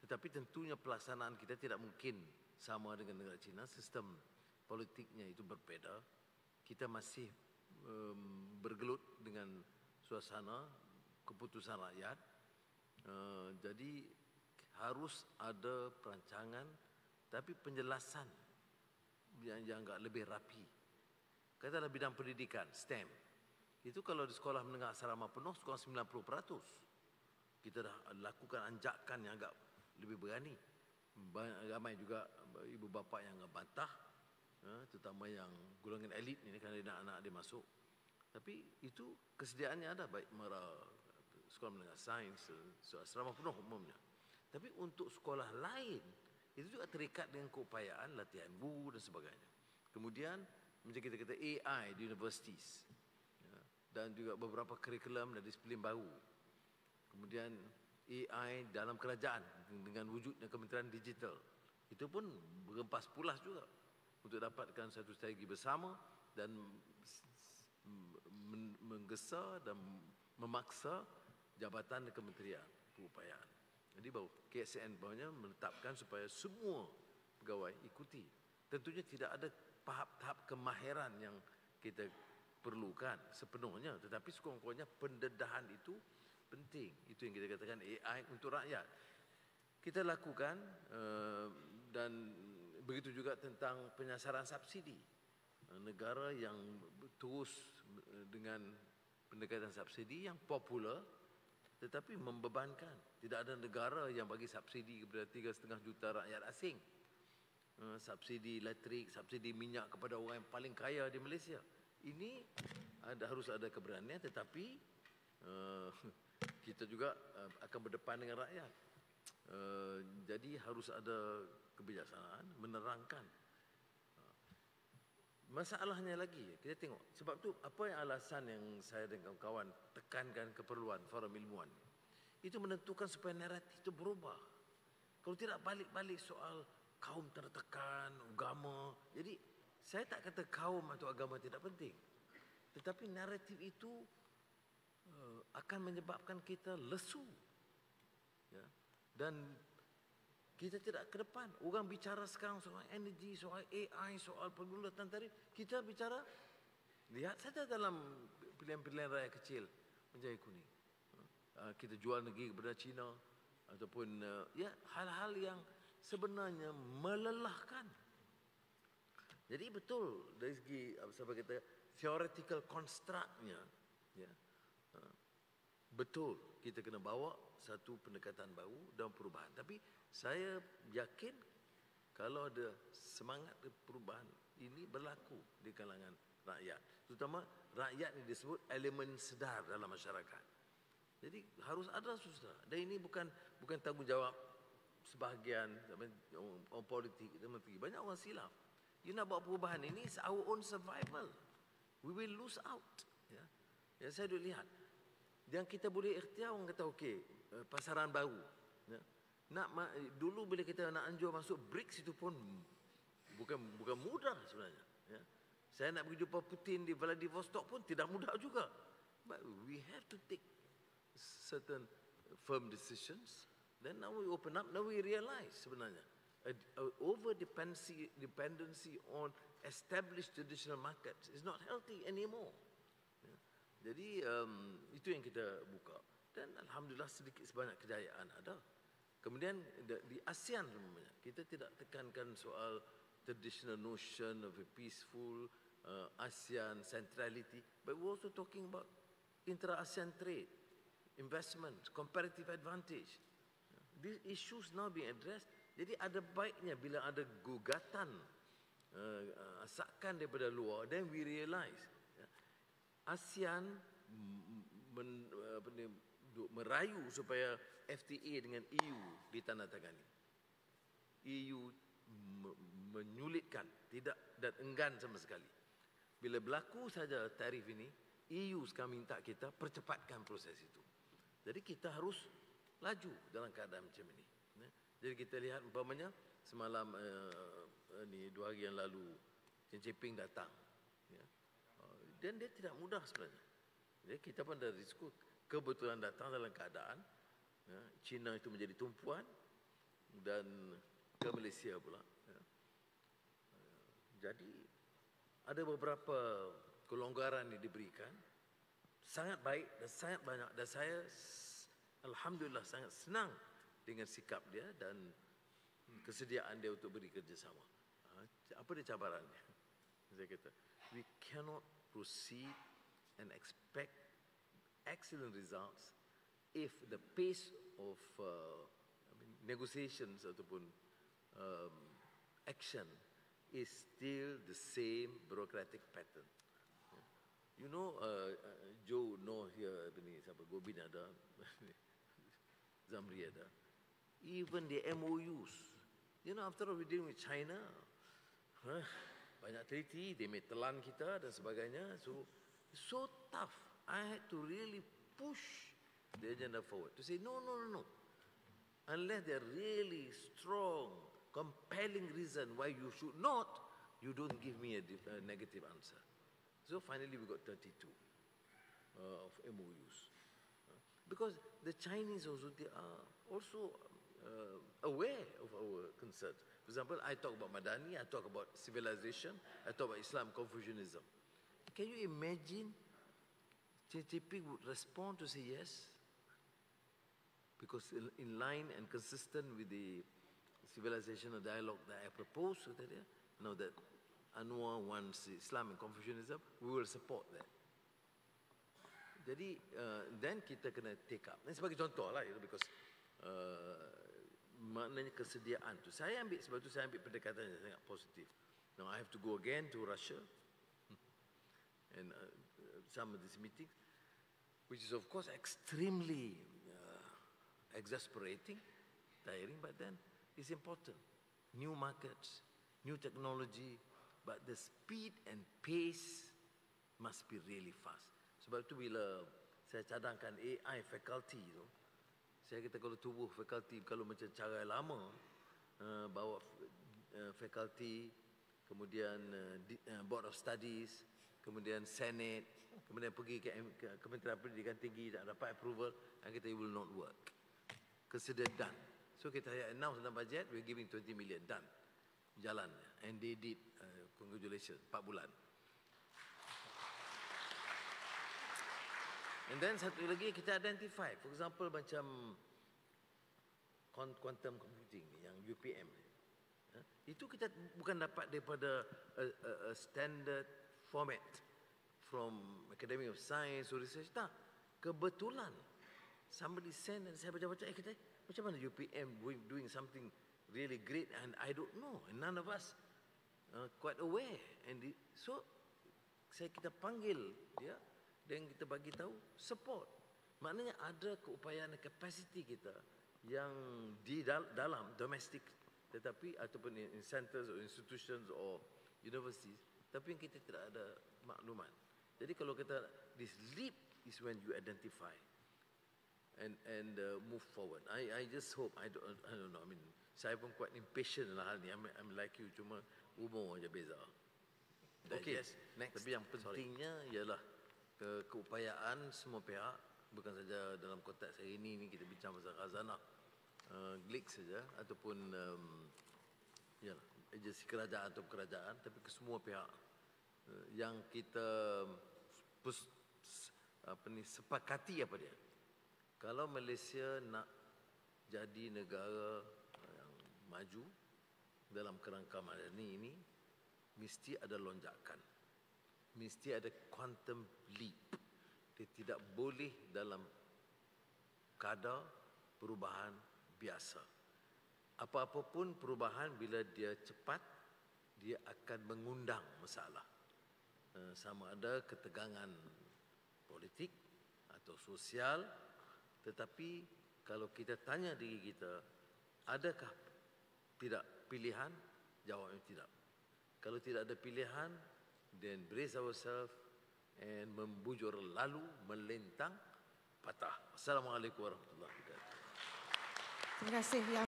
Tetapi tentunya pelaksanaan kita tidak mungkin sama dengan negara China. Sistem politiknya itu berbeda. Kita masih bergelut dengan suasana keputusan rakyat. Jadi harus ada perancangan, tapi penjelasan yang agak lebih rapi. Katakanlah bidang pendidikan, STEM. Itu kalau di sekolah menengah asrama penuh, sekolah 90%. Kita dah lakukan anjakan yang agak lebih berani. Ramai juga ibu bapa yang bantah, terutama yang golongan elit ini kerana anak-anak dia masuk. Tapi itu kesediaannya ada, baik sekolah menengah sains, asrama penuh umumnya. Tapi untuk sekolah lain, itu juga terikat dengan keupayaan, latihan guru dan sebagainya. Kemudian, macam kita kata AI di universities, dan juga beberapa kurikulum dan disiplin baru. Kemudian AI dalam kerajaan dengan wujudnya Kementerian Digital. Itu pun berempas pulas juga untuk dapatkan satu strategi bersama dan menggesa dan memaksa jabatan dan kementerian keupayaan. Jadi baru KSN bawahnya menetapkan supaya semua pegawai ikuti. Tentunya tidak ada tahap kemahiran yang kita perlukan sepenuhnya, tetapi sekurang-kurangnya pendedahan itu penting. Itu yang kita katakan AI untuk rakyat. Kita lakukan dan begitu juga tentang penyasaran subsidi. Negara yang terus dengan pendekatan subsidi yang popular tetapi membebankan. Tidak ada negara yang bagi subsidi kepada 3,5 juta rakyat asing. Subsidi elektrik, subsidi minyak kepada orang yang paling kaya di Malaysia. Ini harus ada keberanian, tetapi kita juga akan berdepan dengan rakyat. Jadi harus ada kebijaksanaan, menerangkan. Masalahnya lagi, kita tengok. Sebab tu apa yang alasan yang saya dan kawan-kawan tekankan keperluan forum ilmuwan. Itu menentukan supaya naratif itu berubah. Kalau tidak balik-balik soal kaum tertekan, agama. Jadi saya tak kata kaum atau agama tidak penting. Tetapi naratif itu akan menyebabkan kita lesu. Ya. Dan kita tidak ke depan. Orang bicara sekarang soal energi, soal AI, soal pergulatan tarif. Kita bicara, lihat saja dalam pilihan-pilihan rakyat kecil menjadi kuning. Kita jual negeri kepada China ataupun ya hal-hal yang sebenarnya melelahkan. Jadi betul dari segi apa kita theoretical construct-nya, ya. Betul kita kena bawa satu pendekatan baru dan perubahan. Tapi saya yakin kalau ada semangat perubahan ini berlaku di kalangan rakyat. Terutama rakyat ini disebut elemen sedar dalam masyarakat. Jadi harus ada susah. Dan ini bukan tanggungjawab sebahagian orang politik. Banyak orang silap. You nak buat perubahan ini is our own survival. We will lose out. Ya, ya saya duk lihat. Yang kita boleh ikhtiar, orang kata okey, pasaran baru. Ya. Dulu bila kita nak anjur masuk BRICS itu pun bukan mudah sebenarnya. Ya. Saya nak pergi jumpa Putin di Vladivostok pun tidak mudah juga. But we have to take certain firm decisions. Then now we open up, now we realize sebenarnya over dependency on established traditional markets is not healthy anymore. Ya. Jadi itu yang kita buka. Dan Alhamdulillah sedikit sebanyak kejayaan ada. Kemudian di ASEAN sebenarnya, kita tidak tekankan soal traditional notion of a peaceful ASEAN centrality. But we're also talking about intra-ASEAN trade, investment, comparative advantage. These issues now being addressed. Jadi ada baiknya bila ada gugatan asakan daripada luar, then we realize ASEAN merayu supaya FTA dengan EU ditandatangani. EU menyulitkan, tidak dan enggan sama sekali. Bila berlaku saja tarif ini, EU sekarang minta kita percepatkan proses itu. Jadi kita harus laju dalam keadaan macam ini. Jadi kita lihat umpamanya semalam ni 2 hari yang lalu Xi Jinping datang. Ya. Dan dia tidak mudah sebenarnya. Jadi kita pun ada risiko kebetulan datang dalam keadaan China itu menjadi tumpuan, dan ke Malaysia pula. Ya. Jadi ada beberapa kelonggaran yang diberikan, sangat baik dan sangat banyak, dan saya alhamdulillah sangat senang dengan sikap dia dan kesediaan dia untuk beri kerjasama. Apa dia cabarannya? Saya kata, we cannot proceed and expect excellent results if the pace of negotiations ataupun action is still the same bureaucratic pattern. You know, Joe know here, siapa Gobin ada, Zamri ada. Even the MOUs, you know, after all we dealing with China, banyak teliti, they may telan kita dan sebagainya. So tough. I had to really push the agenda forward to say no. Unless there are really strong, compelling reason why you should not, you don't give me a negative answer. So finally we got 32 of MOUs. Because the Chinese also, they are also aware of our concerns. For example, I talk about Madani, I talk about civilization, I talk about Islam, Confucianism. Can you imagine Xi Jinping would respond to say yes? Because in line and consistent with the civilization or dialogue that I proposed, now that Anwar wants Islam and Confucianism, we will support that. Jadi, then kita kena take up. Ini sebagai contoh lah, because maknanya kesediaan tu. Sebab tu saya ambil pendekatan yang sangat positif. Now I have to go again to Russia and some of these meetings, which is of course extremely exasperating, tiring, but then it's important. New markets, new technology, but the speed and pace must be really fast. Sebab tu bila saya cadangkan AI faculty tu, saya kata kalau tubuh faculty, kalau macam cara lama, bawa faculty, kemudian board of studies, kemudian senate, kemudian pergi ke Kementerian Pendidikan Tinggi, tak dapat approval, dan kita will not work. Consider done. So kita announce dalam budget, we're giving 20 million, done. Jalan. And they did, congratulations, 4 bulan. And then satu lagi kita identify, for example macam quantum computing yang UPM. Itu kita bukan dapat daripada a standard format from Academy of Science or research. Tak, kebetulan somebody send and saya baca-baca, kita macam mana UPM doing something really great and I don't know, and none of us quite aware. And so kita panggil dia dan kita bagi tahu support. Maknanya ada keupayaan capacity kita yang di dalam domestic, tetapi ataupun in centers or institutions or universities, tapi kita tidak ada maklumat. Jadi kalau kita, this leap is when you identify and move forward. I just hope, I don't know, I mean, saya pun quite impatient lah hal ni. I'm like you, cuma umur aja beza. Okay, yes, next. Tapi yang pentingnya ialah keupayaan semua pihak, bukan saja dalam konteks hari ini kita bincang pasal khazanah GLIC saja ataupun agensi kerajaan atau kerajaan, tapi ke semua pihak yang kita sepakati apa dia. Kalau Malaysia nak jadi negara yang maju dalam kerangka madani ini, mesti ada lonjakan, mesti ada quantum leap. Dia tidak boleh dalam kadar perubahan biasa. Apa-apa pun perubahan bila dia cepat, dia akan mengundang masalah. Sama ada ketegangan politik atau sosial, tetapi kalau kita tanya diri kita, adakah tidak pilihan? Jawabnya tidak. Kalau tidak ada pilihan, then brace ourselves and membujur lalu, melintang, patah. Assalamualaikum warahmatullahi wabarakatuh. Terima kasih.